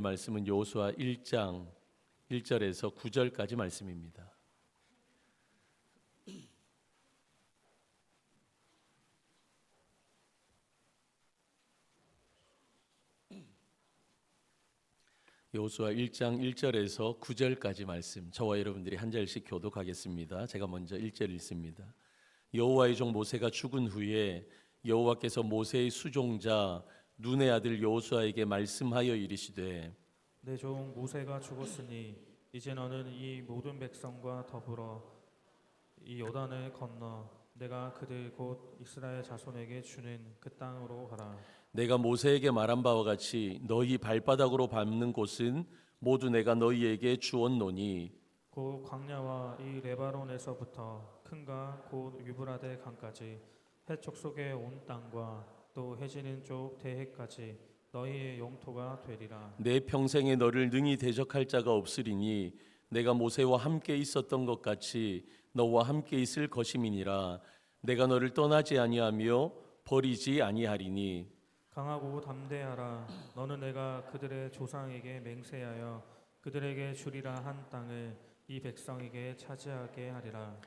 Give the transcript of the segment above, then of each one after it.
말씀은 여호수아 1장 1절에서 9절까지 말씀입니다. 여호수아 1장 1절에서 9절까지 말씀, 저와 여러분들이 한 절씩 교독하겠습니다. 제가 먼저 1절 읽습니다. 여호와의 종 모세가 죽은 후에 여호와께서 모세의 수종자 눈의 아들 여호수아에게 말씀하여 이르시되, 내 종 모세가 죽었으니 이제 너는 이 모든 백성과 더불어 이 요단을 건너 내가 그들 곧 이스라엘 자손에게 주는 그 땅으로 가라. 내가 모세에게 말한 바와 같이 너희 발바닥으로 밟는 곳은 모두 내가 너희에게 주었노니 곧 광야와 이 레바논에서부터 큰가 곧 유브라데 강까지 해쪽 속의 온 땅과 또 해지는 쪽 대해까지 너희의 영토가 되리라. 내 평생에 너를 능히 대적할 자가 없으리니 내가 모세와 함께 있었던 것 같이 너와 함께 있을 것임이니라. 내가 너를 떠나지 아니하며 버리지 아니하리니 강하고 담대하라. 너는 내가 그들의 조상에게 맹세하여 그들에게 주리라 한 땅을 이 백성에게 차지하게 하리라.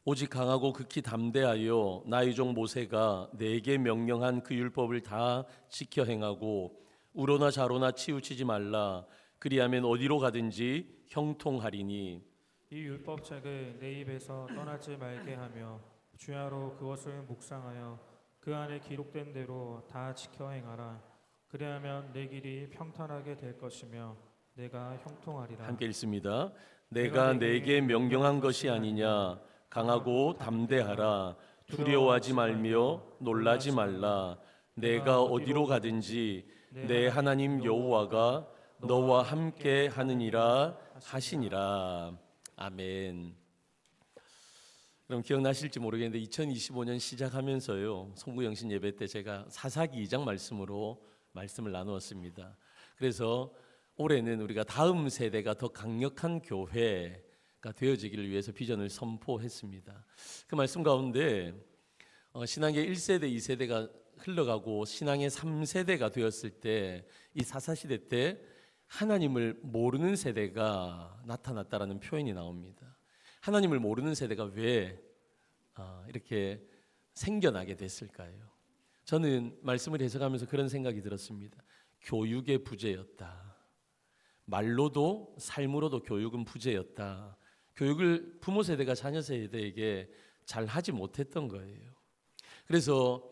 오직 강하고 극히 담대하여 나의 종 모세가 내게 명령한 그 율법을 다 지켜 행하고 우로나 좌로나 치우치지 말라. 그리하면 어디로 가든지 형통하리니 이 율법책을 내 입에서 떠나지 말게 하며 주야로 그것을 묵상하여 그 안에 기록된 대로 다 지켜 행하라. 그리하면 내 길이 평탄하게 될 것이며 내가 형통하리라. 함께 읽습니다. 내가 내게 명령한 것이 아니냐. 강하고 담대하라. 두려워하지 말며 놀라지 말라. 내가 어디로 가든지 내 하나님 여호와가 너와 함께 하느니라 하시니라. 아멘. 그럼 기억나실지 모르겠는데 2025년 시작하면서요, 송구영신 예배 때 제가 사사기 2장 말씀으로 말씀을 나누었습니다. 그래서 올해는 우리가 다음 세대가 더 강력한 교회가 되어지기를 위해서 비전을 선포했습니다. 그 말씀 가운데 신앙의 1세대, 2세대가 흘러가고 신앙의 3세대가 되었을 때 이 사사시대 때 하나님을 모르는 세대가 나타났다라는 표현이 나옵니다. 하나님을 모르는 세대가 왜 이렇게 생겨나게 됐을까요? 저는 말씀을 해석하면서 그런 생각이 들었습니다. 교육의 부재였다. 말로도 삶으로도 교육은 부재였다. 교육을 부모 세대가 자녀 세대에게 잘 하지 못했던 거예요. 그래서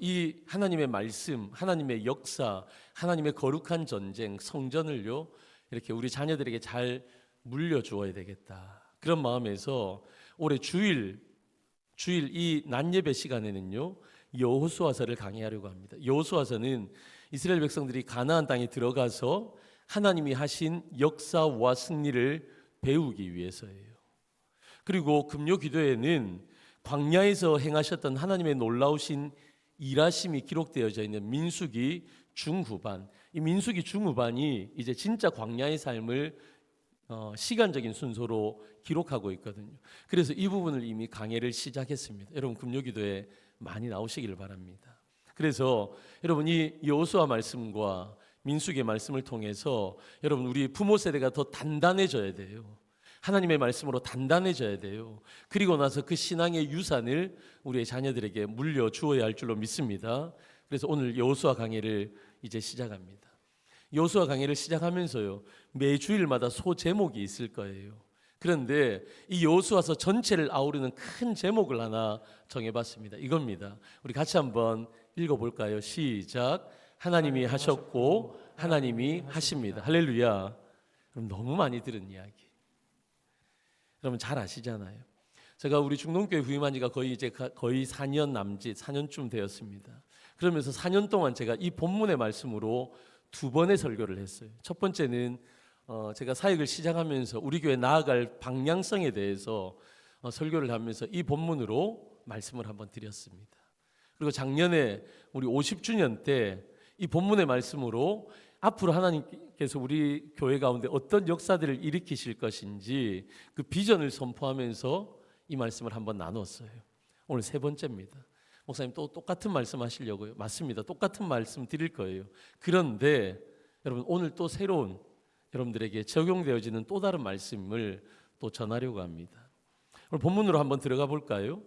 이 하나님의 말씀, 하나님의 역사, 하나님의 거룩한 전쟁, 성전을요 이렇게 우리 자녀들에게 잘 물려주어야 되겠다. 그런 마음에서 올해 주일 이 낮 예배 시간에는요 여호수아서를 강의하려고 합니다. 여호수아서는 이스라엘 백성들이 가나안 땅에 들어가서 하나님이 하신 역사와 승리를 배우기 위해서예요. 그리고 금요 기도에는 광야에서 행하셨던 하나님의 놀라우신 일하심이 기록되어져 있는 민수기 중후반, 이 민수기 중후반이 이제 진짜 광야의 삶을 시간적인 순서로 기록하고 있거든요. 그래서 이 부분을 이미 강해를 시작했습니다. 여러분 금요기도에 많이 나오시기를 바랍니다. 그래서 여러분 이 여호수아 말씀과 민수기의 말씀을 통해서 여러분 우리 부모 세대가 더 단단해져야 돼요. 하나님의 말씀으로 단단해져야 돼요. 그리고 나서 그 신앙의 유산을 우리의 자녀들에게 물려주어야 할 줄로 믿습니다. 그래서 오늘 여호수아 강해를 이제 시작합니다. 여호수아 강해를 시작하면서요 매주일마다 소제목이 있을 거예요. 그런데 이 여호수아서 전체를 아우르는 큰 제목을 하나 정해봤습니다. 이겁니다. 우리 같이 한번 읽어볼까요? 시작. 하나님이 하셨고 하나님이 하십니다. 할렐루야. 그럼 너무 많이 들은 이야기. 여러분 잘 아시잖아요. 제가 우리 중동교회 후임한 지가 거의 4년 남짓, 4년쯤 되었습니다. 그러면서 4년 동안 제가 이 본문의 말씀으로 2번의 설교를 했어요. 첫 번째는 제가 사역을 시작하면서 우리 교회 나아갈 방향성에 대해서 설교를 하면서 이 본문으로 말씀을 한번 드렸습니다. 그리고 작년에 우리 50주년 때 이 본문의 말씀으로 앞으로 하나님께서 우리 교회 가운데 어떤 역사들을 일으키실 것인지 그 비전을 선포하면서 이 말씀을 한번 나눴어요. 오늘 3번째입니다. 목사님 또 똑같은 말씀 하시려고요? 맞습니다. 똑같은 말씀 드릴 거예요. 그런데 여러분 오늘 또 새로운 여러분들에게 적용되어지는 또 다른 말씀을 또 전하려고 합니다. 오늘 본문으로 한번 들어가 볼까요?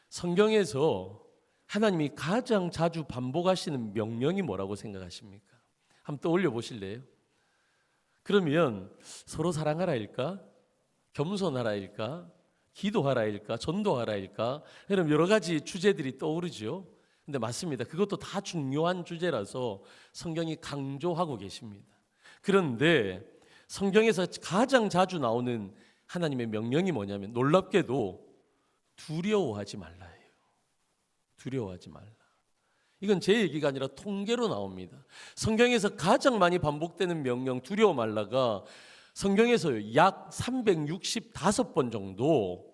성경에서 하나님이 가장 자주 반복하시는 명령이 뭐라고 생각하십니까? 한번 떠올려 보실래요? 그러면 서로 사랑하라일까? 겸손하라일까? 기도하라일까? 전도하라일까? 이런 여러 가지 주제들이 떠오르죠. 근데 맞습니다. 그것도 다 중요한 주제라서 성경이 강조하고 계십니다. 그런데 성경에서 가장 자주 나오는 하나님의 명령이 뭐냐면 놀랍게도 두려워하지 말라예요. 두려워하지 말라. 이건 제 얘기가 아니라 통계로 나옵니다. 성경에서 가장 많이 반복되는 명령 두려워 말라가 성경에서 약 365번 정도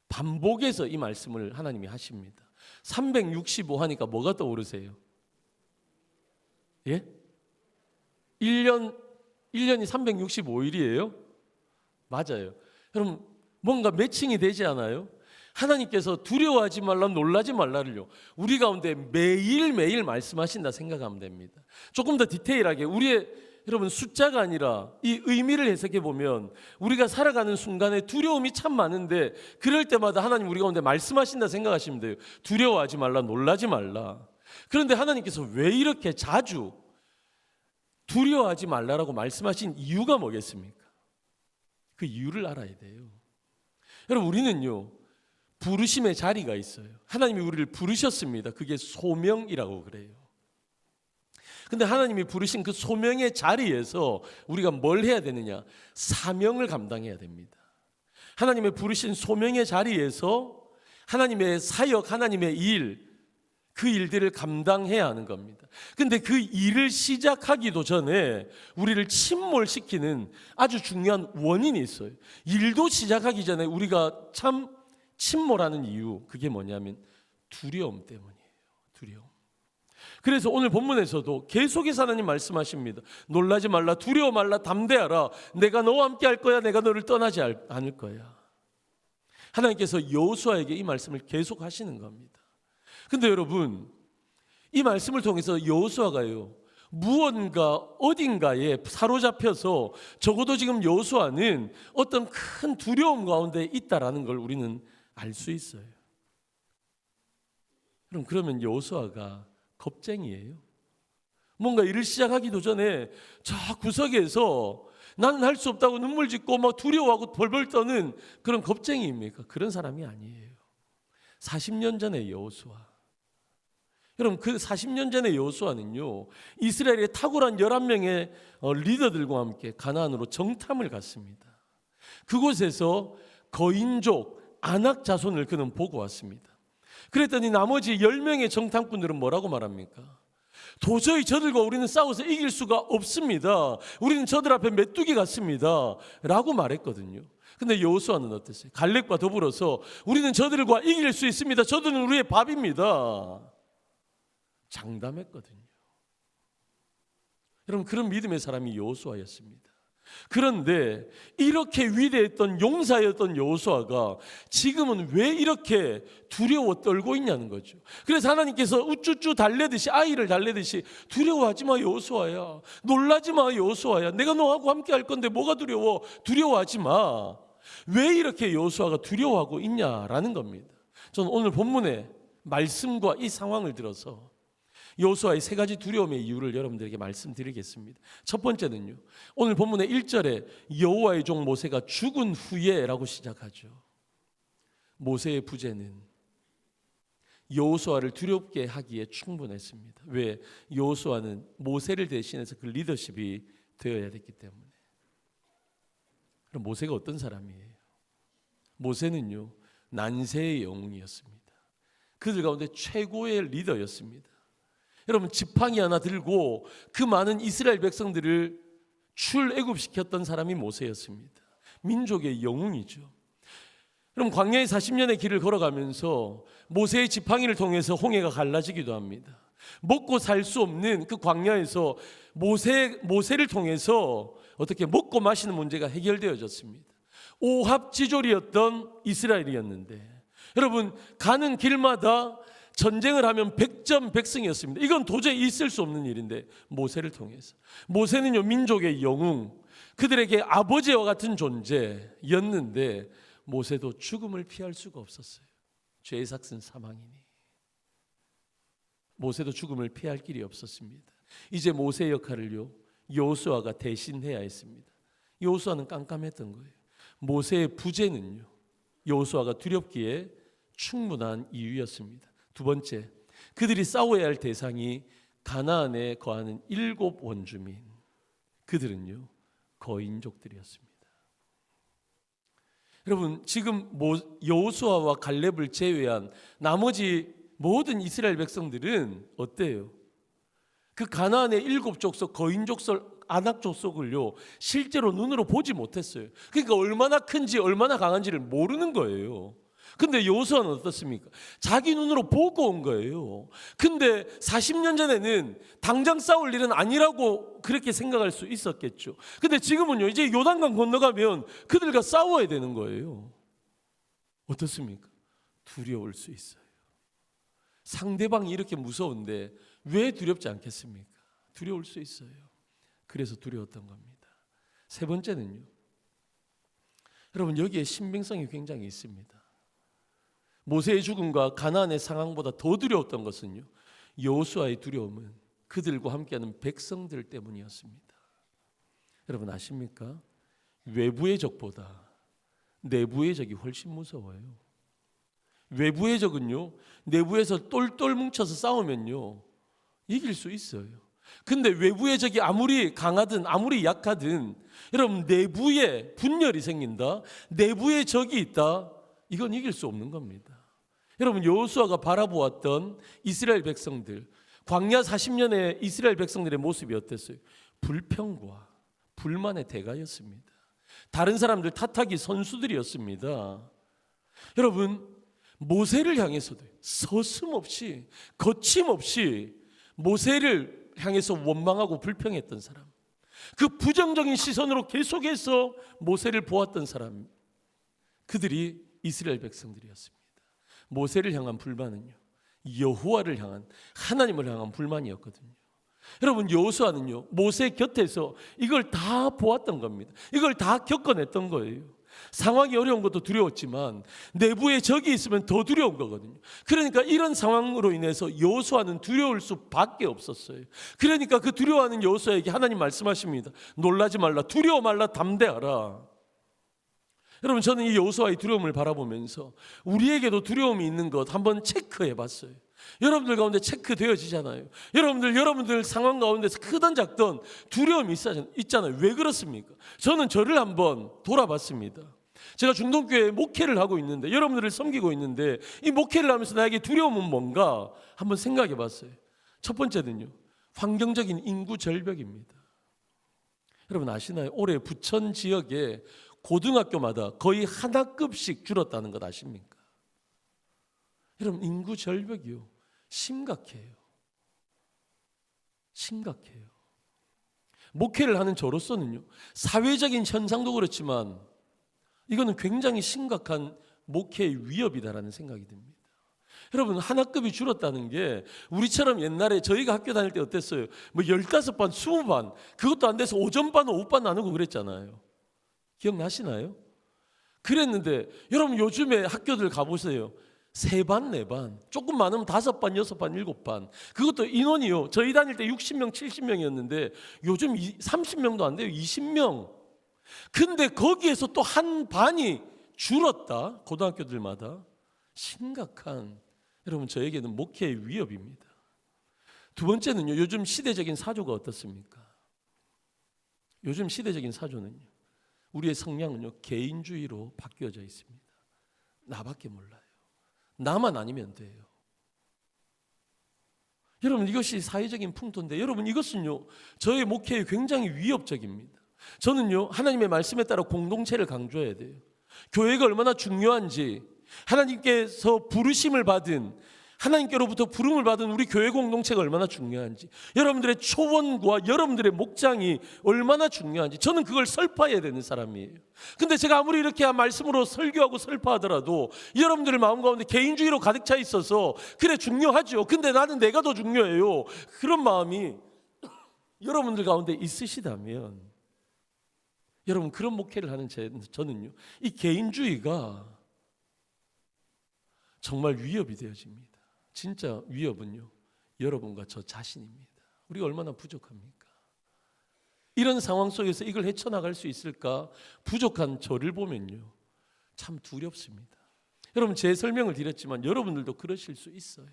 반복해서 이 말씀을 하나님이 하십니다. 365 하니까 뭐가 떠오르세요? 예? 1년이 365일이에요? 맞아요. 여러분 뭔가 매칭이 되지 않아요? 하나님께서 두려워하지 말라 놀라지 말라를요 우리 가운데 매일매일 말씀하신다 생각하면 됩니다. 조금 더 디테일하게 우리의 여러분 숫자가 아니라 이 의미를 해석해 보면 우리가 살아가는 순간에 두려움이 참 많은데 그럴 때마다 하나님 우리 가운데 말씀하신다 생각하시면 돼요. 두려워하지 말라 놀라지 말라. 그런데 하나님께서 왜 이렇게 자주 두려워하지 말라라고 말씀하신 이유가 뭐겠습니까? 그 이유를 알아야 돼요. 여러분 우리는요 부르심의 자리가 있어요. 하나님이 우리를 부르셨습니다. 그게 소명이라고 그래요. 근데 하나님이 부르신 그 소명의 자리에서 우리가 뭘 해야 되느냐? 사명을 감당해야 됩니다. 하나님의 부르신 소명의 자리에서 하나님의 사역, 하나님의 일, 그 일들을 감당해야 하는 겁니다. 근데 그 일을 시작하기도 전에 우리를 침몰시키는 아주 중요한 원인이 있어요. 일도 시작하기 전에 우리가 참 침몰하는 이유, 그게 뭐냐면 두려움 때문이에요. 두려움. 그래서 오늘 본문에서도 계속해서 하나님 말씀하십니다. 놀라지 말라, 두려워 말라, 담대하라. 내가 너와 함께 할 거야. 내가 너를 떠나지 않을 거야. 하나님께서 여호수아에게 이 말씀을 계속 하시는 겁니다. 근데 여러분, 이 말씀을 통해서 여호수아가요, 무언가 어딘가에 사로잡혀서 적어도 지금 여호수아는 어떤 큰 두려움 가운데 있다라는 걸 우리는 알 수 있어요. 그러면 여호수아가 겁쟁이에요. 뭔가 일을 시작하기도 전에 저 구석에서 나는 할 수 없다고 눈물 짓고 막 두려워하고 벌벌 떠는 그런 겁쟁이입니까? 그런 사람이 아니에요. 40년 전의 여호수아. 여러분 그 40년 전의 여호수아는요 이스라엘의 탁월한 11명의 리더들과 함께 가나안으로 정탐을 갔습니다. 그곳에서 거인족 아낙 자손을 그는 보고 왔습니다. 그랬더니 나머지 10명의 정탐꾼들은 뭐라고 말합니까? 도저히 저들과 우리는 싸워서 이길 수가 없습니다. 우리는 저들 앞에 메뚜기 같습니다 라고 말했거든요. 근데 여호수아는 어땠어요? 갈렙과 더불어서 우리는 저들과 이길 수 있습니다. 저들은 우리의 밥입니다. 장담했거든요. 여러분 그런 믿음의 사람이 여호수아였습니다. 그런데 이렇게 위대했던 용사였던 여호수아가 지금은 왜 이렇게 두려워 떨고 있냐는 거죠. 그래서 하나님께서 우쭈쭈 달래듯이 아이를 달래듯이 두려워하지 마 여호수아야, 놀라지 마 여호수아야, 내가 너하고 함께 할 건데 뭐가 두려워? 두려워하지 마. 왜 이렇게 여호수아가 두려워하고 있냐라는 겁니다. 저는 오늘 본문의 말씀과 이 상황을 들어서 여호수아의 세 가지 두려움의 이유를 여러분들에게 말씀드리겠습니다. 첫 번째는요, 오늘 본문의 1절에 여호와의 종 모세가 죽은 후에라고 시작하죠. 모세의 부재는 여호수아를 두렵게 하기에 충분했습니다. 왜? 여호수아는 모세를 대신해서 그 리더십이 되어야 됐기 때문에. 그럼 모세가 어떤 사람이에요? 모세는요 난세의 영웅이었습니다. 그들 가운데 최고의 리더였습니다. 여러분 지팡이 하나 들고 그 많은 이스라엘 백성들을 출애굽시켰던 사람이 모세였습니다. 민족의 영웅이죠. 그럼 광야의 40년의 길을 걸어가면서 모세의 지팡이를 통해서 홍해가 갈라지기도 합니다. 먹고 살 수 없는 그 광야에서 모세를 통해서 어떻게 먹고 마시는 문제가 해결되어졌습니다. 오합지졸이었던 이스라엘이었는데 여러분 가는 길마다 전쟁을 하면 백전백승이었습니다. 이건 도저히 있을 수 없는 일인데 모세를 통해서 모세는요 민족의 영웅, 그들에게 아버지와 같은 존재였는데 모세도 죽음을 피할 수가 없었어요. 죄의 삭은 사망이니 모세도 죽음을 피할 길이 없었습니다. 이제 모세의 역할을요 여호수아가 대신해야 했습니다. 여호수아는 깜깜했던 거예요. 모세의 부재는요 여호수아가 두렵기에 충분한 이유였습니다. 두 번째, 그들이 싸워야 할 대상이 가나안에 거하는 7 원주민, 그들은요 거인족들이었습니다. 여러분, 지금 여호수아와 갈렙을 제외한 나머지 모든 이스라엘 백성들은 어때요? 그 가나안의 7 족속 거인 족속 아낙 족속을요 실제로 눈으로 보지 못했어요. 그러니까 얼마나 큰지 얼마나 강한지를 모르는 거예요. 근데 여호수아는 어떻습니까? 자기 눈으로 보고 온 거예요. 근데 40년 전에는 당장 싸울 일은 아니라고 그렇게 생각할 수 있었겠죠. 근데 지금은요 이제 요단강 건너가면 그들과 싸워야 되는 거예요. 어떻습니까? 두려울 수 있어요. 상대방이 이렇게 무서운데 왜 두렵지 않겠습니까? 두려울 수 있어요. 그래서 두려웠던 겁니다. 세 번째는요, 여러분 여기에 신빙성이 굉장히 있습니다. 모세의 죽음과 가나안의 상황보다 더 두려웠던 것은요 여호수아의 두려움은 그들과 함께하는 백성들 때문이었습니다. 여러분 아십니까? 외부의 적보다 내부의 적이 훨씬 무서워요. 외부의 적은요 내부에서 똘똘 뭉쳐서 싸우면요 이길 수 있어요. 근데 외부의 적이 아무리 강하든 아무리 약하든 여러분 내부에 분열이 생긴다, 내부의 적이 있다, 이건 이길 수 없는 겁니다. 여러분 여호수아가 바라보았던 이스라엘 백성들, 광야 40년의 이스라엘 백성들의 모습이 어땠어요? 불평과 불만의 대가였습니다. 다른 사람들 탓하기 선수들이었습니다. 여러분 모세를 향해서도 서슴없이 거침없이 모세를 향해서 원망하고 불평했던 사람, 그 부정적인 시선으로 계속해서 모세를 보았던 사람, 그들이 이스라엘 백성들이었습니다. 모세를 향한 불만은요 여호와를 향한, 하나님을 향한 불만이었거든요. 여러분 여호수아는요 모세 곁에서 이걸 다 보았던 겁니다. 이걸 다 겪어냈던 거예요. 상황이 어려운 것도 두려웠지만 내부에 적이 있으면 더 두려운 거거든요. 그러니까 이런 상황으로 인해서 여호수아는 두려울 수밖에 없었어요. 그러니까 그 두려워하는 여호수아에게 하나님 말씀하십니다. 놀라지 말라, 두려워 말라, 담대하라. 여러분 저는 이 여호수아의 두려움을 바라보면서 우리에게도 두려움이 있는 것 한번 체크해 봤어요. 여러분들 가운데 체크되어지잖아요. 여러분들 상황 가운데서 크든 작든 두려움이 있잖아요. 왜 그렇습니까? 저는 저를 한번 돌아봤습니다. 제가 중동교회에 목회를 하고 있는데, 여러분들을 섬기고 있는데, 이 목회를 하면서 나에게 두려움은 뭔가 한번 생각해 봤어요. 첫 번째는요 환경적인 인구 절벽입니다. 여러분 아시나요? 올해 부천 지역에 고등학교마다 거의 하나급씩 줄었다는 것 아십니까? 여러분 인구 절벽이요 심각해요. 심각해요. 목회를 하는 저로서는요 사회적인 현상도 그렇지만 이거는 굉장히 심각한 목회의 위협이다라는 생각이 듭니다. 여러분 하나급이 줄었다는 게 우리처럼 옛날에 저희가 학교 다닐 때 어땠어요? 뭐 15반, 20반 그것도 안 돼서 오전반, 오후반 나누고 그랬잖아요. 기억나시나요? 그랬는데 여러분 요즘에 학교들 가보세요. 3반, 4반, 조금 많으면 5반, 6반, 7반. 그것도 인원이요. 저희 다닐 때 60명, 70명이었는데 요즘 30명도 안 돼요. 20명. 근데 거기에서 또 한 반이 줄었다. 고등학교들마다. 심각한, 여러분 저에게는 목회의 위협입니다. 두 번째는요. 요즘 시대적인 사조가 어떻습니까? 요즘 시대적인 사조는요. 우리의 성향은요. 개인주의로 바뀌어져 있습니다. 나밖에 몰라요. 나만 아니면 돼요. 여러분 이것이 사회적인 풍토인데 여러분 이것은요 저의 목회에 굉장히 위협적입니다. 저는요 하나님의 말씀에 따라 공동체를 강조해야 돼요. 교회가 얼마나 중요한지, 하나님께서 부르심을 받은 하나님께로부터 부름을 받은 우리 교회 공동체가 얼마나 중요한지, 여러분들의 초원과 여러분들의 목장이 얼마나 중요한지 저는 그걸 설파해야 되는 사람이에요. 근데 제가 아무리 이렇게 말씀으로 설교하고 설파하더라도 여러분들의 마음 가운데 개인주의로 가득 차 있어서 그래 중요하죠. 근데 나는 내가 더 중요해요. 그런 마음이 여러분들 가운데 있으시다면 여러분 그런 목회를 하는 저는요, 이 개인주의가 정말 위협이 되어집니다. 진짜 위협은요, 여러분과 저 자신입니다. 우리가 얼마나 부족합니까? 이런 상황 속에서 이걸 헤쳐나갈 수 있을까? 부족한 저를 보면요, 참 두렵습니다. 여러분 제 설명을 드렸지만 여러분들도 그러실 수 있어요.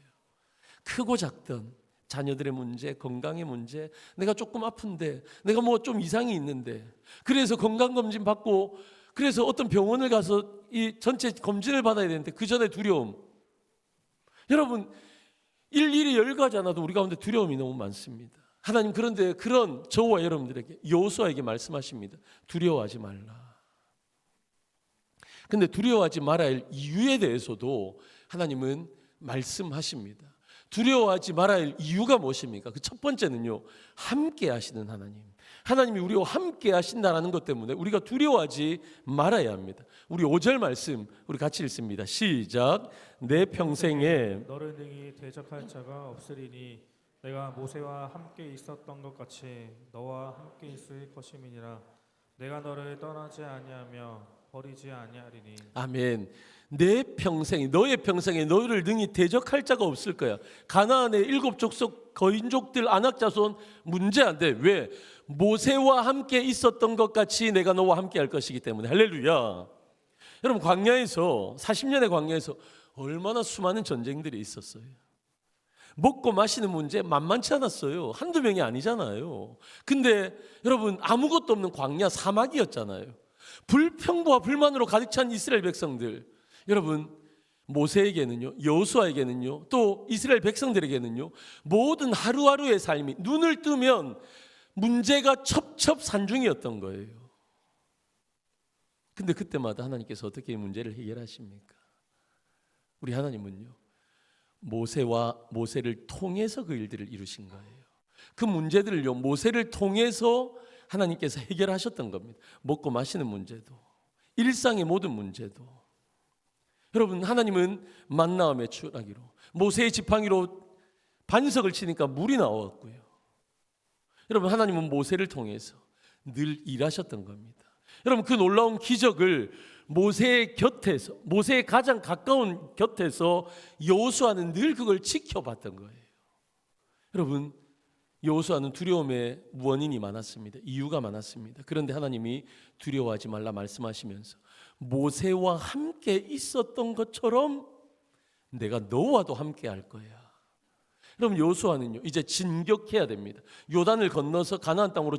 크고 작던 자녀들의 문제, 건강의 문제, 내가 조금 아픈데, 내가 뭐 좀 이상이 있는데, 그래서 건강검진 받고, 그래서 어떤 병원을 가서 이 전체 검진을 받아야 되는데 그 전에 두려움. 여러분 일일이 열거하지 않아도 우리 가운데 두려움이 너무 많습니다. 하나님 그런데 그런 저와 여러분들에게, 여호수아에게 말씀하십니다. 두려워하지 말라. 근데 두려워하지 말아야 할 이유에 대해서도 하나님은 말씀하십니다. 두려워하지 말아야 할 이유가 무엇입니까? 그 첫 번째는요, 함께 하시는 하나님. 하나님이 우리와 함께 하신다는 것 때문에 우리가 두려워하지 말아야 합니다. 우리 5절 말씀 우리 같이 읽습니다. 시작. 내 평생에 너를 능히 대적할 자가 없으리니 내가 모세와 함께 있었던 것 같이 너와 함께 있을 것임이니라. 내가 너를 떠나지 아니하며 버리지 아니하리니. 아멘. 내 평생에, 너의 평생에 너를 능히 대적할 자가 없을 거야. 가나안의 7 족속 거인족들 안악자손 문제 안 돼. 왜? 모세와 함께 있었던 것 같이 내가 너와 함께 할 것이기 때문에. 할렐루야. 여러분 광야에서 40년의 광야에서 얼마나 수많은 전쟁들이 있었어요. 먹고 마시는 문제 만만치 않았어요. 한두 명이 아니잖아요. 근데 여러분 아무것도 없는 광야 사막이었잖아요. 불평과 불만으로 가득 찬 이스라엘 백성들, 여러분 모세에게는요, 여호수아에게는요, 또 이스라엘 백성들에게는요, 모든 하루하루의 삶이 눈을 뜨면 문제가 첩첩산중이었던 거예요. 근데 그때마다 하나님께서 어떻게 이 문제를 해결하십니까? 우리 하나님은요, 모세를 통해서 그 일들을 이루신 거예요. 그 문제들을요, 모세를 통해서 하나님께서 해결하셨던 겁니다. 먹고 마시는 문제도, 일상의 모든 문제도. 여러분 하나님은 만나와 메추라기로, 모세의 지팡이로 반석을 치니까 물이 나왔고요. 여러분 하나님은 모세를 통해서 늘 일하셨던 겁니다. 여러분 그 놀라운 기적을 모세의 곁에서, 모세의 가장 가까운 곁에서 여호수아는 늘 그걸 지켜봤던 거예요. 여러분 여호수아는 두려움의 원인이 많았습니다. 이유가 많았습니다. 그런데 하나님이 두려워하지 말라 말씀하시면서 모세와 함께 있었던 것처럼 내가 너와도 함께 할 거야. 여러분 여호수아는요, 이제 진격해야 됩니다. 요단을 건너서 가나안 땅으로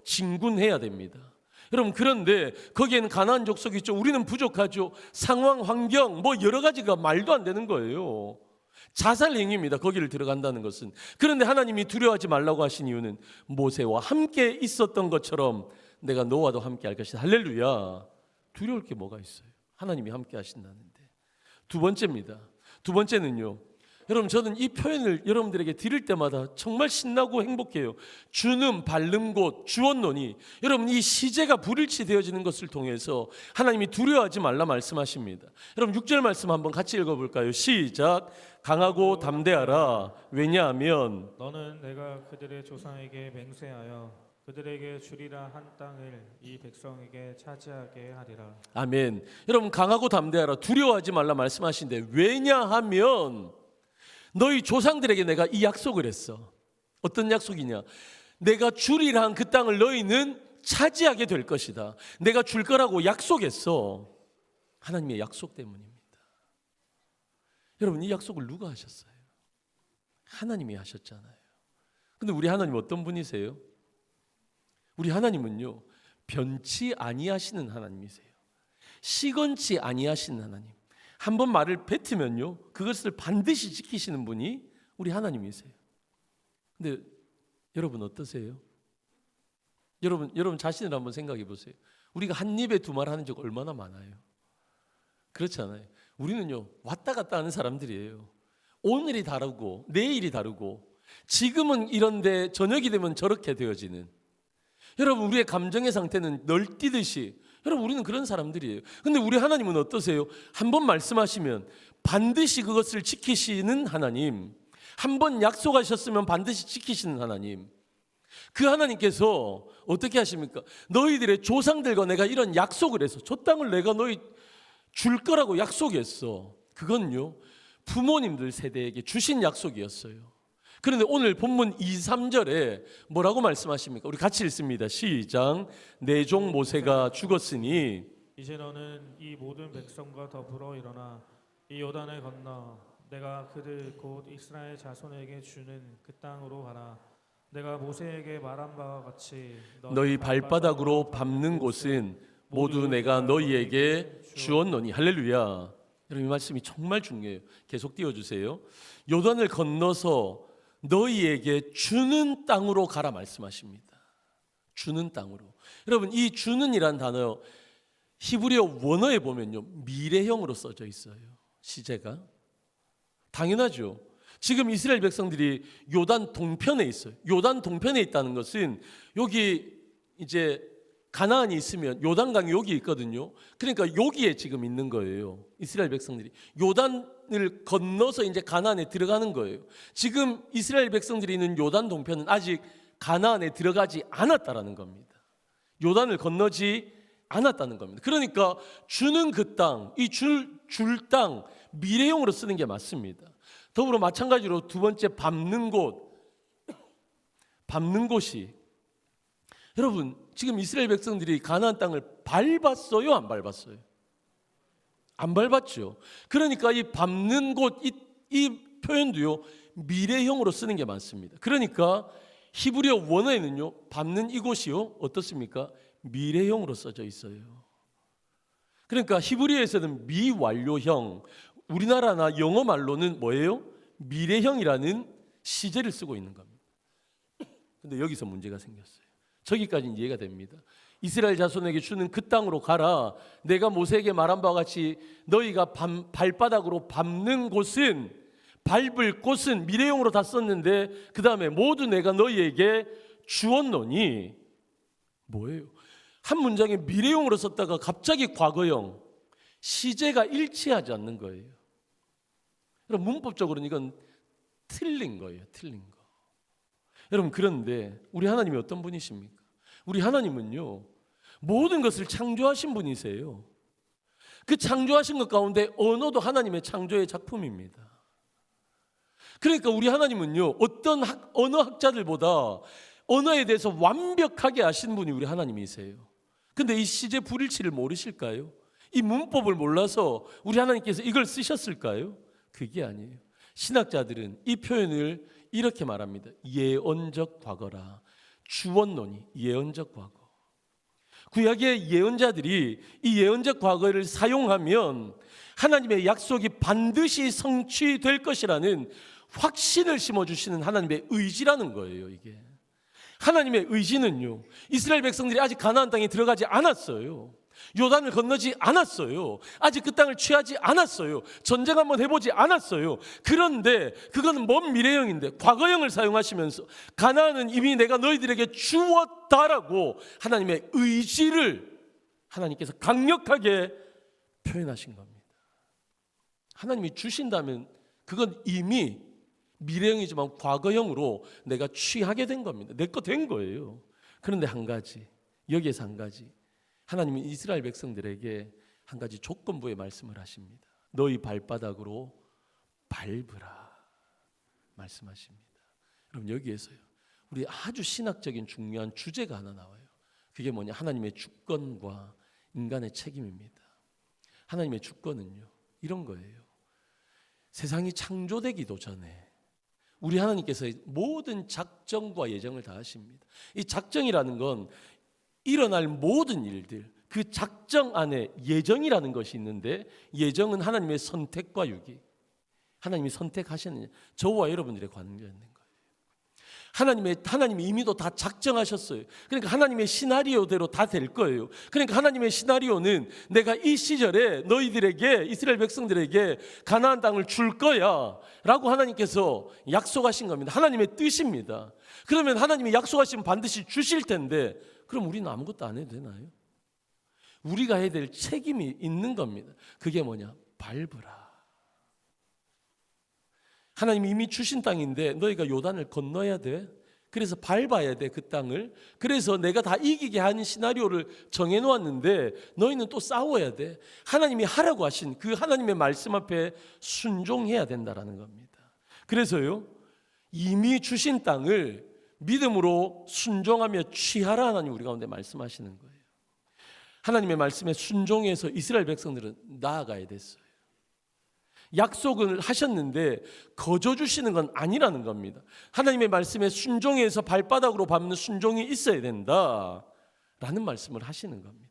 진군해야 됩니다. 여러분 그런데 거기에는 가나안 족속이 있죠. 우리는 부족하죠. 상황, 환경 뭐 여러 가지가 말도 안 되는 거예요. 자살 행위입니다. 거기를 들어간다는 것은. 그런데 하나님이 두려워하지 말라고 하신 이유는 모세와 함께 있었던 것처럼 내가 너와도 함께 할 것이다. 할렐루야. 두려울 게 뭐가 있어요? 하나님이 함께 하신다는데. 두 번째입니다. 두 번째는요, 여러분 저는 이 표현을 여러분들에게 드릴 때마다 정말 신나고 행복해요. 주는 바른 곳 주언노니. 여러분 이 시제가 불일치 되어지는 것을 통해서 하나님이 두려워하지 말라 말씀하십니다. 여러분 6절 말씀 한번 같이 읽어볼까요? 시작. 강하고 담대하라. 왜냐하면 너는 내가 그들의 조상에게 맹세하여 그들에게 주리라 한 땅을 이 백성에게 차지하게 하리라. 아멘. 여러분 강하고 담대하라, 두려워하지 말라 말씀하신데, 왜냐하면 너희 조상들에게 내가 이 약속을 했어. 어떤 약속이냐? 내가 주리라 한 그 땅을 너희는 차지하게 될 것이다. 내가 줄 거라고 약속했어. 하나님의 약속 때문입니다. 여러분 이 약속을 누가 하셨어요? 하나님이 하셨잖아요. 근데 우리 하나님 어떤 분이세요? 우리 하나님은요, 변치 아니하시는 하나님이세요. 시건치 아니하시는 하나님. 한번 말을 뱉으면요, 그것을 반드시 지키시는 분이 우리 하나님이세요. 근데 여러분 어떠세요? 여러분 자신을 한번 생각해 보세요. 우리가 한 입에 두 말 하는 적 얼마나 많아요? 그렇지 않아요? 우리는요, 왔다 갔다 하는 사람들이에요. 오늘이 다르고 내일이 다르고 지금은 이런데 저녁이 되면 저렇게 되어지는, 여러분 우리의 감정의 상태는 널뛰듯이, 여러분 우리는 그런 사람들이에요. 근데 우리 하나님은 어떠세요? 한번 말씀하시면 반드시 그것을 지키시는 하나님, 한번 약속하셨으면 반드시 지키시는 하나님. 그 하나님께서 어떻게 하십니까? 너희들의 조상들과 내가 이런 약속을 해서 저 땅을 내가 너희 줄 거라고 약속했어. 그건요 부모님들 세대에게 주신 약속이었어요. 그런데 오늘 본문 2, 3절에 뭐라고 말씀하십니까? 우리 같이 읽습니다. 시작. 내 종 모세가 죽었으니 이제 너는 이 모든 백성과 더불어 일어나 이 요단을 건너 내가 그들 곧 이스라엘 자손에게 주는 그 땅으로 가라. 내가 모세에게 말한 바와 같이 너희 발바닥으로 밟는 곳은 모두 내가 너희에게 주었노니. 할렐루야. 여러분 이 말씀이 정말 중요해요. 계속 띄워주세요. 요단을 건너서 너희에게 주는 땅으로 가라 말씀하십니다. 주는 땅으로. 여러분 이 주는이란 단어 히브리어 원어에 보면요 미래형으로 써져 있어요. 시제가. 당연하죠. 지금 이스라엘 백성들이 요단 동편에 있어요. 요단 동편에 있다는 것은 여기 이제 가나안이 있으면 요단강이 여기 있거든요. 그러니까 여기에 지금 있는 거예요. 이스라엘 백성들이 요단을 건너서 이제 가나안에 들어가는 거예요. 지금 이스라엘 백성들이 있는 요단 동편은 아직 가나안에 들어가지 않았다라는 겁니다. 요단을 건너지 않았다는 겁니다. 그러니까 주는 그 땅, 이 줄 땅 미래형으로 쓰는 게 맞습니다. 더불어 마찬가지로 두 번째 밟는 곳이, 여러분 지금 이스라엘 백성들이 가나안 땅을 밟았어요, 안 밟았어요? 안 밟았죠. 그러니까 이 밟는 곳, 이 표현도요 미래형으로 쓰는 게 많습니다. 그러니까 히브리어 원어에는요 밟는 이곳이요 어떻습니까? 미래형으로 써져 있어요. 그러니까 히브리어에서는 미완료형, 우리나라나 영어 말로는 뭐예요? 미래형이라는 시제를 쓰고 있는 겁니다. 근데 여기서 문제가 생겼어요. 저기까지는 이해가 됩니다. 이스라엘 자손에게 주는 그 땅으로 가라. 내가 모세에게 말한 바와 같이 너희가 발바닥으로 밟는 곳은, 밟을 곳은 미래형으로 다 썼는데 그 다음에 모두 내가 너희에게 주었노니, 뭐예요? 한 문장에 미래형으로 썼다가 갑자기 과거형, 시제가 일치하지 않는 거예요. 여러분 문법적으로는 이건 틀린 거예요. 틀린 거. 여러분 그런데 우리 하나님이 어떤 분이십니까? 우리 하나님은요 모든 것을 창조하신 분이세요. 그 창조하신 것 가운데 언어도 하나님의 창조의 작품입니다. 그러니까 우리 하나님은요 어떤 언어학자들보다 언어에 대해서 완벽하게 아신 분이 우리 하나님이세요. 근데 이 시제 불일치를 모르실까요? 이 문법을 몰라서 우리 하나님께서 이걸 쓰셨을까요? 그게 아니에요. 신학자들은 이 표현을 이렇게 말합니다. 예언적 과거라. 주었노니, 예언적 과거. 구약의 예언자들이 이 예언적 과거를 사용하면 하나님의 약속이 반드시 성취될 것이라는 확신을 심어주시는 하나님의 의지라는 거예요. 이게 하나님의 의지는요 이스라엘 백성들이 아직 가나안 땅에 들어가지 않았어요. 요단을 건너지 않았어요. 아직 그 땅을 취하지 않았어요. 전쟁 한번 해보지 않았어요. 그런데 그건 먼 미래형인데 과거형을 사용하시면서 가나안은 이미 내가 너희들에게 주었다라고 하나님의 의지를 하나님께서 강력하게 표현하신 겁니다. 하나님이 주신다면 그건 이미 미래형이지만 과거형으로 내가 취하게 된 겁니다. 내 거 된 거예요. 그런데 한 가지, 여기에서 한 가지, 하나님이 이스라엘 백성들에게 한 가지 조건부의 말씀을 하십니다. 너희 발바닥으로 밟으라 말씀하십니다. 그럼 여기에서요 우리 아주 신학적인 중요한 주제가 하나 나와요. 그게 뭐냐? 하나님의 주권과 인간의 책임입니다. 하나님의 주권은요 이런 거예요. 세상이 창조되기도 전에 우리 하나님께서 모든 작정과 예정을 다 하십니다. 이 작정이라는 건 일어날 모든 일들, 그 작정 안에 예정이라는 것이 있는데 예정은 하나님의 선택과 유기. 하나님이 선택하시느냐, 저와 여러분들의 관계가 있는 거예요. 하나님이 이미도 다 작정하셨어요. 그러니까 하나님의 시나리오대로 다 될 거예요. 그러니까 하나님의 시나리오는 내가 이 시절에 너희들에게, 이스라엘 백성들에게 가나안 땅을 줄 거야 라고 하나님께서 약속하신 겁니다. 하나님의 뜻입니다. 그러면 하나님이 약속하시면 반드시 주실 텐데, 그럼 우리는 아무것도 안 해도 되나요? 우리가 해야 될 책임이 있는 겁니다. 그게 뭐냐? 밟으라. 하나님이 이미 주신 땅인데 너희가 요단을 건너야 돼. 그래서 밟아야 돼, 그 땅을. 그래서 내가 다 이기게 하는 시나리오를 정해놓았는데 너희는 또 싸워야 돼. 하나님이 하라고 하신 그 하나님의 말씀 앞에 순종해야 된다라는 겁니다. 그래서요, 이미 주신 땅을 믿음으로 순종하며 취하라 하나님 우리 가운데 말씀하시는 거예요. 하나님의 말씀에 순종해서 이스라엘 백성들은 나아가야 됐어요. 약속을 하셨는데 거저 주시는 건 아니라는 겁니다. 하나님의 말씀에 순종해서 발바닥으로 밟는 순종이 있어야 된다라는 말씀을 하시는 겁니다.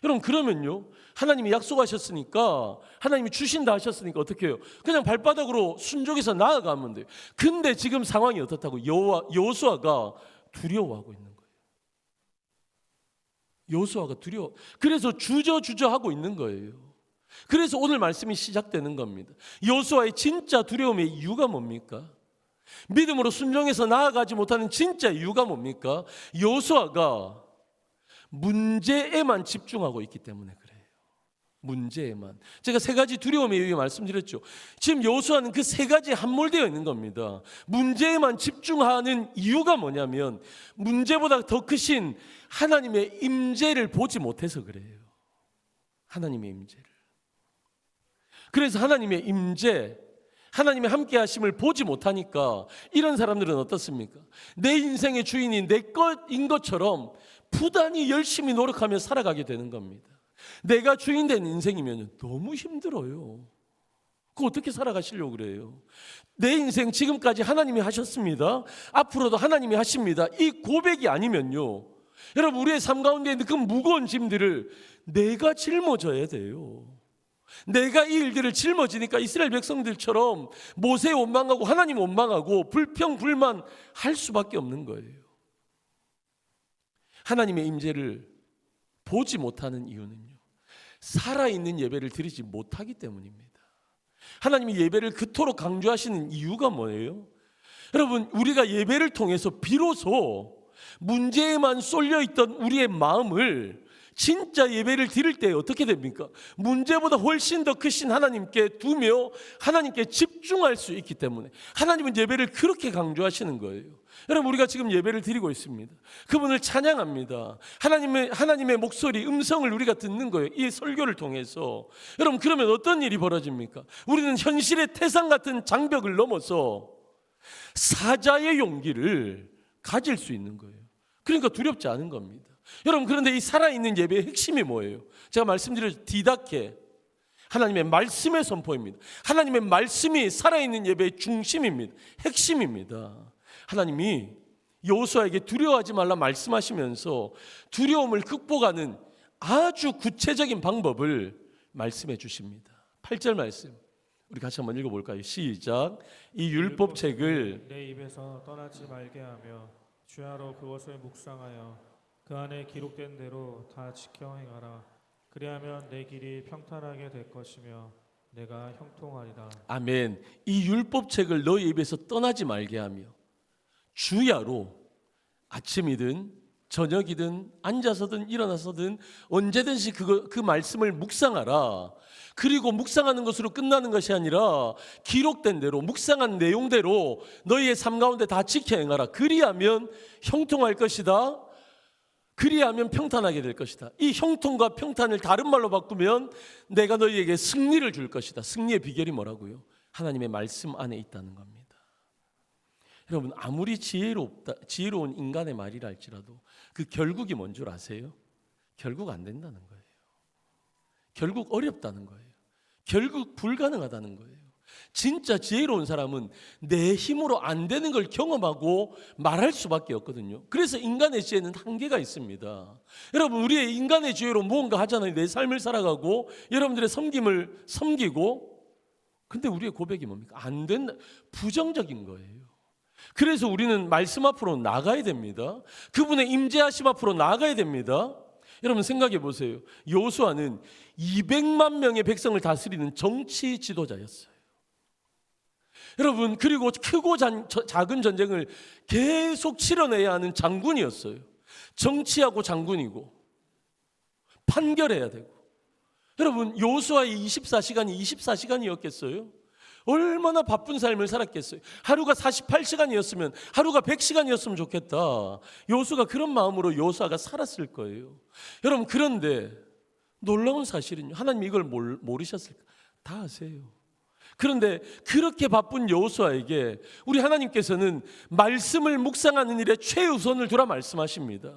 여러분, 그러면요, 하나님이 약속하셨으니까, 하나님이 주신다 하셨으니까 어떻게 해요? 그냥 발바닥으로 순종해서 나아가면 돼요. 근데 지금 상황이 어떻다고? 여호수아가 두려워하고 있는 거예요. 여호수아가 두려워. 그래서 주저하고 있는 거예요. 그래서 오늘 말씀이 시작되는 겁니다. 여호수아의 진짜 두려움의 이유가 뭡니까? 믿음으로 순종해서 나아가지 못하는 진짜 이유가 뭡니까? 여호수아가 문제에만 집중하고 있기 때문에 그래요. 문제에만. 제가 세 가지 두려움의 이유 말씀드렸죠. 지금 여호수아는 그 세 가지에 함몰되어 있는 겁니다. 문제에만 집중하는 이유가 뭐냐면 문제보다 더 크신 하나님의 임재를 보지 못해서 그래요. 하나님의 임재를. 그래서 하나님의 임재, 하나님의 함께 하심을 보지 못하니까 이런 사람들은 어떻습니까? 내 인생의 주인이 내 것인 것처럼 부단히 열심히 노력하며 살아가게 되는 겁니다. 내가 주인 된 인생이면 너무 힘들어요. 그거 어떻게 살아가시려고 그래요? 내 인생 지금까지 하나님이 하셨습니다. 앞으로도 하나님이 하십니다. 이 고백이 아니면요, 여러분, 우리의 삶 가운데 있는 그 무거운 짐들을 내가 짊어져야 돼요. 내가 이 일들을 짊어지니까 이스라엘 백성들처럼 모세 원망하고 하나님 원망하고 불평불만 할 수밖에 없는 거예요. 하나님의 임재를 보지 못하는 이유는요, 살아있는 예배를 드리지 못하기 때문입니다. 하나님이 예배를 그토록 강조하시는 이유가 뭐예요? 여러분, 우리가 예배를 통해서 비로소 문제에만 쏠려있던 우리의 마음을 진짜 예배를 드릴 때 어떻게 됩니까? 문제보다 훨씬 더 크신 하나님께 두며 하나님께 집중할 수 있기 때문에 하나님은 예배를 그렇게 강조하시는 거예요. 여러분, 우리가 지금 예배를 드리고 있습니다. 그분을 찬양합니다. 하나님의 목소리, 음성을 우리가 듣는 거예요. 이 설교를 통해서. 여러분, 그러면 어떤 일이 벌어집니까? 우리는 현실의 태산 같은 장벽을 넘어서 사자의 용기를 가질 수 있는 거예요. 그러니까 두렵지 않은 겁니다. 여러분, 그런데 이 살아있는 예배의 핵심이 뭐예요? 제가 말씀드렸죠. 디다케, 하나님의 말씀의 선포입니다. 하나님의 말씀이 살아있는 예배의 중심입니다. 핵심입니다. 하나님이 여호수아에게 두려워하지 말라 말씀하시면서 두려움을 극복하는 아주 구체적인 방법을 말씀해 주십니다. 8절 말씀 우리 같이 한번 읽어볼까요? 시작. 이 율법책을 내 입에서 떠나지 말게 하며 주야로 그것을 묵상하여 그 안에 기록된 대로 다 지켜 행하라. 그리하면 내 길이 평탄하게 될 것이며 내가 형통하리라. 아멘. 이 율법책을 너희 입에서 떠나지 말게 하며 주야로 아침이든 저녁이든 앉아서든 일어나서든 언제든지 그 말씀을 묵상하라. 그리고 묵상하는 것으로 끝나는 것이 아니라 기록된 대로 묵상한 내용대로 너희의 삶 가운데 다 지켜 행하라. 그리하면 형통할 것이다. 그리하면 평탄하게 될 것이다. 이 형통과 평탄을 다른 말로 바꾸면 내가 너희에게 승리를 줄 것이다. 승리의 비결이 뭐라고요? 하나님의 말씀 안에 있다는 겁니다. 여러분, 아무리 지혜로운 인간의 말이라 할지라도 그 결국이 뭔 줄 아세요? 결국 안 된다는 거예요. 결국 어렵다는 거예요. 결국 불가능하다는 거예요. 진짜 지혜로운 사람은 내 힘으로 안 되는 걸 경험하고 말할 수밖에 없거든요. 그래서 인간의 지혜는 한계가 있습니다. 여러분, 우리의 인간의 지혜로 무언가 하잖아요. 내 삶을 살아가고 여러분들의 섬김을 섬기고, 근데 우리의 고백이 뭡니까? 안 된다. 부정적인 거예요. 그래서 우리는 말씀 앞으로 나가야 됩니다. 그분의 임재하심 앞으로 나가야 됩니다. 여러분 생각해 보세요. 여호수아는 200만 명의 백성을 다스리는 정치 지도자였어요. 여러분, 그리고 크고 작은 전쟁을 계속 치러내야 하는 장군이었어요. 정치하고 장군이고 판결해야 되고. 여러분, 여호수아의 24시간이 24시간이었겠어요? 얼마나 바쁜 삶을 살았겠어요? 하루가 48시간이었으면 하루가 100시간이었으면 좋겠다. 여호수아가 그런 마음으로 여호수아가 살았을 거예요. 여러분, 그런데 놀라운 사실은요, 하나님이 이걸 모르셨을까? 다 아세요. 그런데 그렇게 바쁜 여호수아에게 우리 하나님께서는 말씀을 묵상하는 일에 최우선을 두라 말씀하십니다.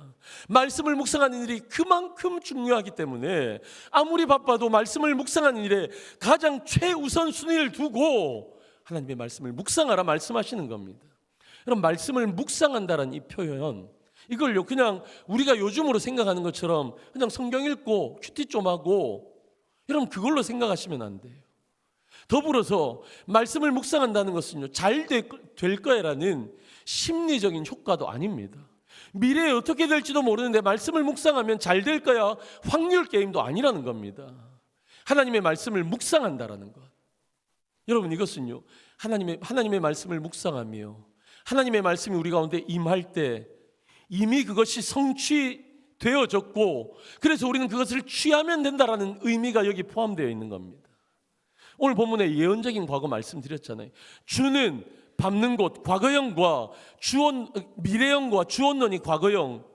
말씀을 묵상하는 일이 그만큼 중요하기 때문에 아무리 바빠도 말씀을 묵상하는 일에 가장 최우선 순위를 두고 하나님의 말씀을 묵상하라 말씀하시는 겁니다. 여러분, 말씀을 묵상한다라는 이 표현, 이걸요 그냥 우리가 요즘으로 생각하는 것처럼 그냥 성경 읽고 큐티 좀 하고 여러분 그걸로 생각하시면 안 돼요. 더불어서 말씀을 묵상한다는 것은요, 잘 될 거야라는 심리적인 효과도 아닙니다. 미래에 어떻게 될지도 모르는데 말씀을 묵상하면 잘 될 거야 확률 게임도 아니라는 겁니다. 하나님의 말씀을 묵상한다라는 것. 여러분, 이것은요, 하나님의 말씀을 묵상하며 하나님의 말씀이 우리 가운데 임할 때 이미 그것이 성취되어졌고, 그래서 우리는 그것을 취하면 된다라는 의미가 여기 포함되어 있는 겁니다. 오늘 본문에 예언적인 과거 말씀드렸잖아요. 주는 밟는 곳, 과거형과 미래형과 주언론이 과거형.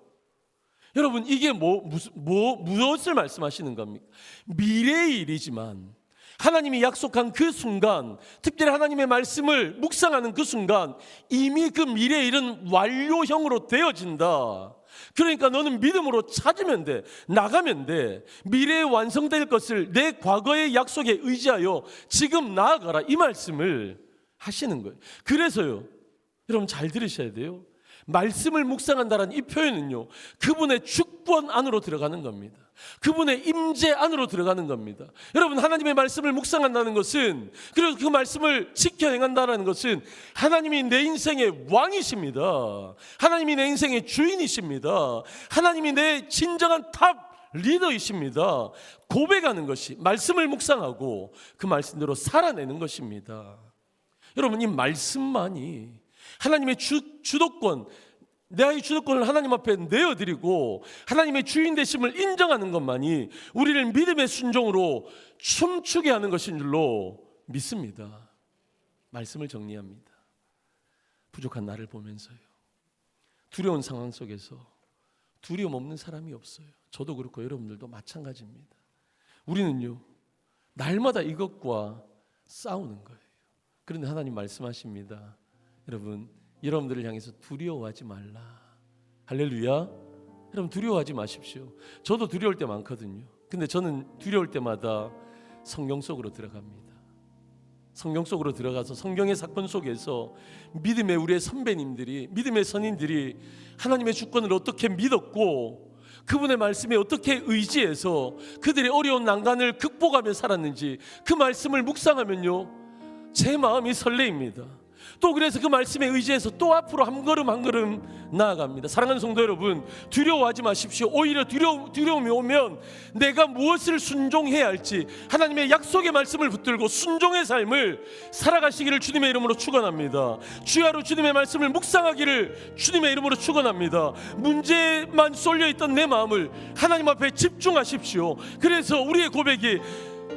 여러분, 이게 무엇을 말씀하시는 겁니까? 미래의 일이지만 하나님이 약속한 그 순간, 특별히 하나님의 말씀을 묵상하는 그 순간 이미 그 미래의 일은 완료형으로 되어진다. 그러니까 너는 믿음으로 찾으면 돼, 나가면 돼. 미래에 완성될 것을 내 과거의 약속에 의지하여 지금 나아가라, 이 말씀을 하시는 거예요. 그래서요, 여러분 잘 들으셔야 돼요. 말씀을 묵상한다는 이 표현은요, 그분의 주권 안으로 들어가는 겁니다. 그분의 임재 안으로 들어가는 겁니다. 여러분, 하나님의 말씀을 묵상한다는 것은, 그리고 그 말씀을 지켜 행한다는 것은 하나님이 내 인생의 왕이십니다. 하나님이 내 인생의 주인이십니다. 하나님이 내 진정한 탑 리더이십니다. 고백하는 것이 말씀을 묵상하고 그 말씀대로 살아내는 것입니다. 여러분, 이 말씀만이 하나님의 주도권, 내 주도권을 하나님 앞에 내어드리고 하나님의 주인 되심을 인정하는 것만이 우리를 믿음의 순종으로 춤추게 하는 것인 줄로 믿습니다. 말씀을 정리합니다. 부족한 나를 보면서요, 두려운 상황 속에서 두려움 없는 사람이 없어요. 저도 그렇고 여러분들도 마찬가지입니다. 우리는요, 날마다 이것과 싸우는 거예요. 그런데 하나님 말씀하십니다. 여러분들을 향해서 두려워하지 말라. 할렐루야. 여러분, 두려워하지 마십시오. 저도 두려울 때 많거든요. 근데 저는 두려울 때마다 성경 속으로 들어갑니다. 성경 속으로 들어가서 성경의 사건 속에서 믿음의 우리의 선배님들이, 믿음의 선인들이 하나님의 주권을 어떻게 믿었고 그분의 말씀에 어떻게 의지해서 그들의 어려운 난간을 극복하며 살았는지 그 말씀을 묵상하면요, 제 마음이 설레입니다. 또 그래서 그 말씀에 의지해서 또 앞으로 한 걸음 한 걸음 나아갑니다. 사랑하는 성도 여러분, 두려워하지 마십시오. 오히려 두려움이 오면 내가 무엇을 순종해야 할지 하나님의 약속의 말씀을 붙들고 순종의 삶을 살아가시기를 주님의 이름으로 축원합니다. 주야로 주님의 말씀을 묵상하기를 주님의 이름으로 축원합니다. 문제만 쏠려있던 내 마음을 하나님 앞에 집중하십시오. 그래서 우리의 고백이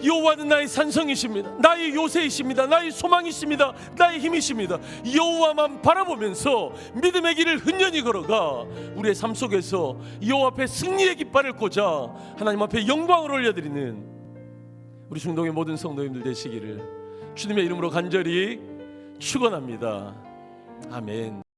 여호와는 나의 산성이십니다. 나의 요새이십니다. 나의 소망이십니다. 나의 힘이십니다. 여호와만 바라보면서 믿음의 길을 흔연히 걸어가 우리의 삶 속에서 여호와 앞에 승리의 깃발을 꽂아 하나님 앞에 영광을 올려드리는 우리 중동의 모든 성도님들 되시기를 주님의 이름으로 간절히 축원합니다. 아멘.